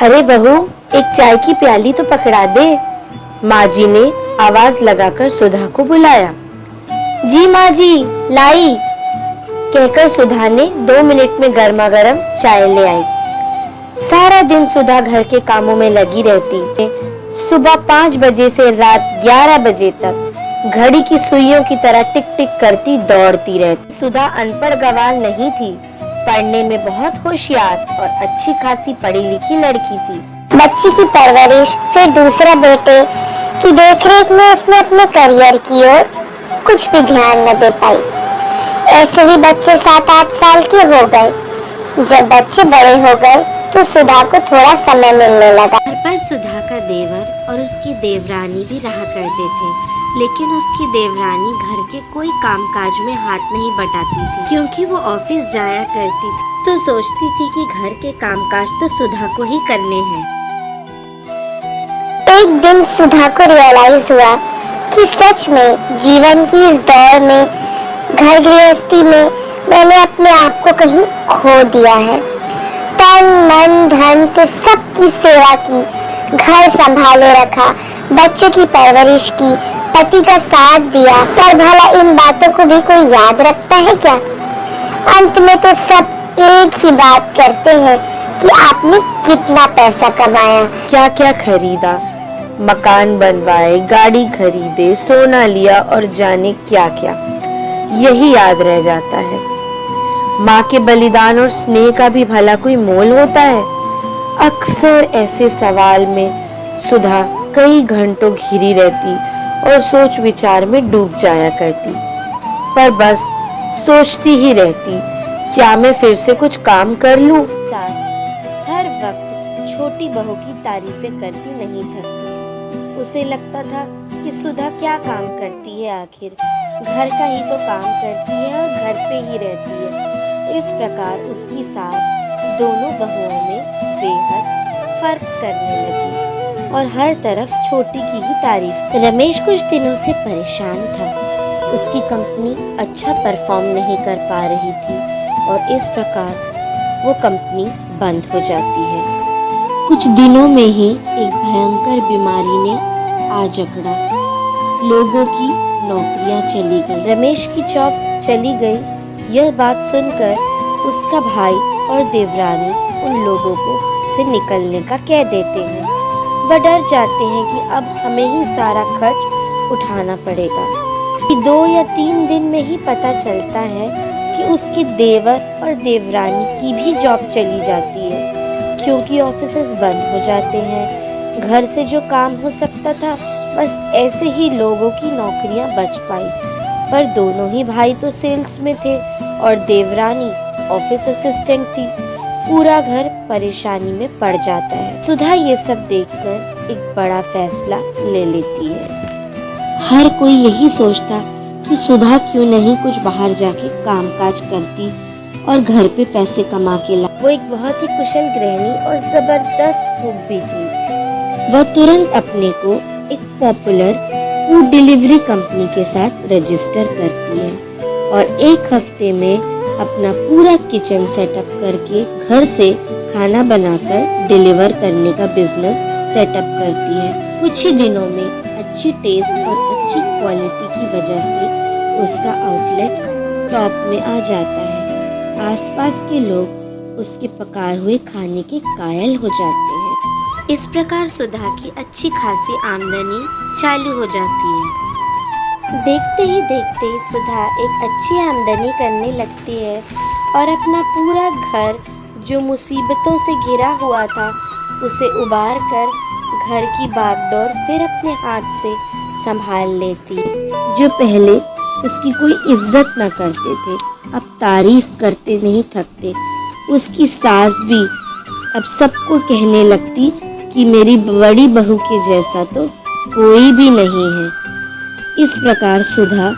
अरे बहू, एक चाय की प्याली तो पकड़ा दे। माँ जी ने आवाज लगाकर सुधा को बुलाया। जी माँ जी, लाई, कहकर सुधा ने 2 मिनट में गर्मा गर्म चाय ले आई। सारा दिन सुधा घर के कामों में लगी रहती। सुबह 5 बजे से रात 11 बजे तक घड़ी की सुइयों की तरह टिक टिक करती दौड़ती रहती। सुधा अनपढ़ गवार नहीं थी, पढ़ने में बहुत होशियार और अच्छी खासी पढ़ी लिखी लड़की थी। बच्ची की परवरिश, फिर दूसरा बेटे की देखरेख में उसने अपने करियर की ओर कुछ भी ध्यान न दे पाई। ऐसे ही बच्चे 7-8 साल के हो गए। जब बच्चे बड़े हो गए तो सुधा को थोड़ा समय मिलने लगा। घर पर सुधा का देवर और उसकी देवरानी भी रहा करते थे, लेकिन उसकी देवरानी घर के कोई कामकाज में हाथ नहीं बटाती थी, क्योंकि वो ऑफिस जाया करती थी तो सोचती थी कि घर के कामकाज तो सुधा को ही करने हैं। एक दिन सुधा को रियलाइज हुआ कि सच में जीवन की इस दौड़ में, घर गृहस्थी में मैंने अपने आप को कहीं खो दिया है। तन मन धन से सबकी सेवा की, घर संभाले रखा, बच्चों की परवरिश की, पति का साथ दिया, पर भला इन बातों को भी कोई याद रखता है क्या? अंत में तो सब एक ही बात करते हैं कि आपने कितना पैसा कमाया, क्या क्या खरीदा, मकान बनवाए, गाड़ी खरीदे, सोना लिया और जाने क्या क्या, यही याद रह जाता है। माँ के बलिदान और स्नेह का भी भला कोई मोल होता है? अक्सर ऐसे सवाल में सुधा कई घंटों घिरी रहती और सोच विचार में डूब जाया करती, पर बस सोचती ही रहती, क्या मैं फिर से कुछ काम कर लूं? सास हर वक्त छोटी बहू की तारीफें करती नहीं थकती। उसे लगता था कि सुधा क्या काम करती है, आखिर घर का ही तो काम करती है और घर पे ही रहती है। इस प्रकार उसकी सास दोनों बहुओं में बेहद फर्क करने लगी और हर तरफ छोटी की ही तारीफ। रमेश कुछ दिनों से परेशान था। उसकी कंपनी अच्छा परफॉर्म नहीं कर पा रही थी और इस प्रकार वो कंपनी बंद हो जाती है। कुछ दिनों में ही एक भयंकर बीमारी ने आ जकड़ा। लोगों की नौकरियां चली गई, रमेश की जॉब चली गई। यह बात सुनकर उसका भाई और देवरानी उन लोगों को से निकलने का कह देते हैं। वह डर जाते हैं कि अब हमें ही सारा खर्च उठाना पड़ेगा। 2 या 3 दिन में ही पता चलता है कि उसके देवर और देवरानी की भी जॉब चली जाती है, क्योंकि ऑफिसेस बंद हो जाते हैं। घर से जो काम हो सकता था, बस ऐसे ही लोगों की नौकरियां बच पाई। पर दोनों ही भाई तो सेल्स में थे और देवरानी ऑफिस असिस्टेंट थी। पूरा घर परेशानी में पड़ जाता है। सुधा ये सब देखकर एक बड़ा फैसला ले लेती है। हर कोई यही सोचता कि सुधा क्यों नहीं कुछ बाहर जाके कामकाज करती और घर पे पैसे कमा के ला। वो एक बहुत ही कुशल गृहिणी और जबरदस्त कुक भी थी। वह तुरंत अपने को एक पॉपुलर फूड डिलीवरी कंपनी के साथ रजिस्टर करती है और 1 हफ्ते में अपना पूरा किचन सेटअप करके घर से खाना बनाकर डिलीवर करने का बिजनेस सेटअप करती है। कुछ ही दिनों में अच्छी टेस्ट और अच्छी क्वालिटी की वजह से उसका आउटलेट टॉप में आ जाता है। आसपास के लोग उसके पकाए हुए खाने के कायल हो जाते हैं। इस प्रकार सुधा की अच्छी खासी आमदनी चालू हो जाती है। देखते ही देखते सुधा एक अच्छी आमदनी करने लगती है और अपना पूरा घर, जो मुसीबतों से घिरा हुआ था, उसे उबार कर घर की बागडोर फिर अपने हाथ से संभाल लेती। जो पहले उसकी कोई इज्जत न करते थे, अब तारीफ करते नहीं थकते। उसकी सास भी अब सबको कहने लगती कि मेरी बड़ी बहू के जैसा तो कोई भी नहीं है। इस प्रकार सुधा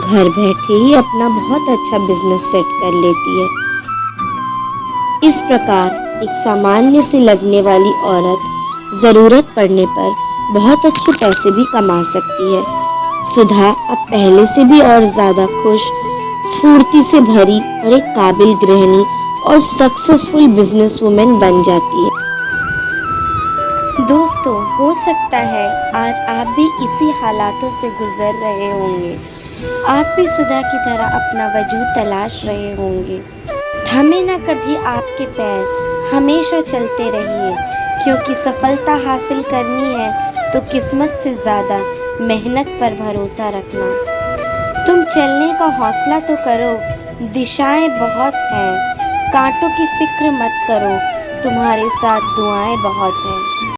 घर बैठे ही अपना बहुत अच्छा बिजनेस सेट कर लेती है। इस प्रकार एक सामान्य से लगने वाली औरत जरूरत पड़ने पर बहुत अच्छे पैसे भी कमा सकती है। सुधा अब पहले से भी और ज्यादा खुश, स्फूर्ति से भरी और एक काबिल गृहिणी और सक्सेसफुल बिजनेस वुमेन बन जाती है। दोस्तों, हो सकता है आज आप भी इसी हालातों से गुजर रहे होंगे। आप भी सुधा की तरह अपना वजूद तलाश रहे होंगे। थमे ना कभी आपके पैर, हमेशा चलते रहिए, क्योंकि सफलता हासिल करनी है तो किस्मत से ज़्यादा मेहनत पर भरोसा रखना। तुम चलने का हौसला तो करो, दिशाएं बहुत हैं, कांटों की फिक्र मत करो, तुम्हारे साथ दुआएं बहुत हैं।